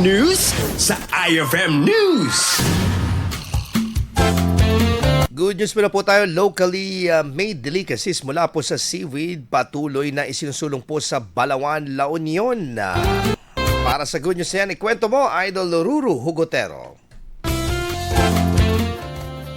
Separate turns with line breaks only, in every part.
news sa IFM News.
Good news muna po tayo. Locally made delicacies mula po sa seaweed patuloy na isinusulong po sa Balawan, La Union. Para sa good news yan, ikwento mo, Idol Ruru Hugotero.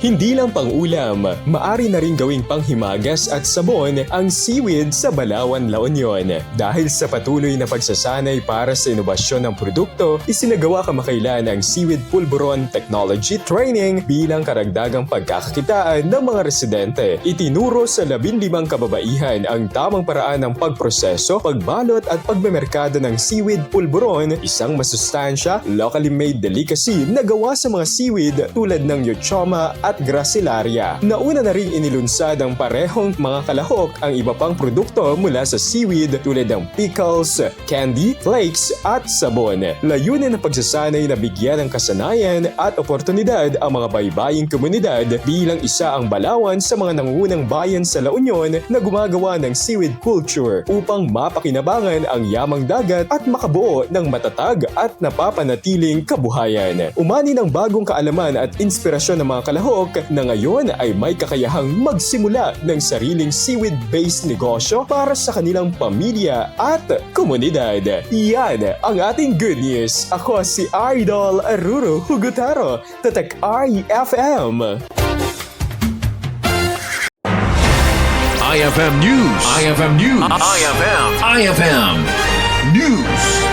Hindi lang pang-ulam, maari na rin gawing panghimagas at sabon ang seaweed sa Balawan, La Union. Dahil sa patuloy na pagsasanay para sa inobasyon ng produkto, isinagawa kamakailan ang Seaweed Pulburon Technology Training bilang karagdagang pagkakakitaan ng mga residente. Itinuro sa 15 kababaihan ang tamang paraan ng pagproseso, pagbalot at pagmemerkado ng seaweed pulburon, isang masustansya, locally made delicacy na gawa sa mga seaweed tulad ng Euchoma at Gracilaria. Nauna na rin inilunsad ang parehong mga kalahok ang iba pang produkto mula sa seaweed tulad ng pickles, candy, flakes at sabon. Layunin ng pagsasanay na bigyan ng kasanayan at oportunidad ang mga baybaying komunidad bilang isa ang Balawan sa mga nangungunang bayan sa La Union na gumagawa ng seaweed culture upang mapakinabangan ang yamang dagat at makabuo ng matatag at napapanatiling kabuhayan. Umani ng bagong kaalaman at inspirasyon ng mga kalahok na ngayon ay may kakayahang magsimula ng sariling seaweed-based negosyo para sa kanilang pamilya at komunidad. Yan ang ating good news. Ako si Idol Ruru Hugotero, Tatak IFM.
IFM News. IFM News. IFM News.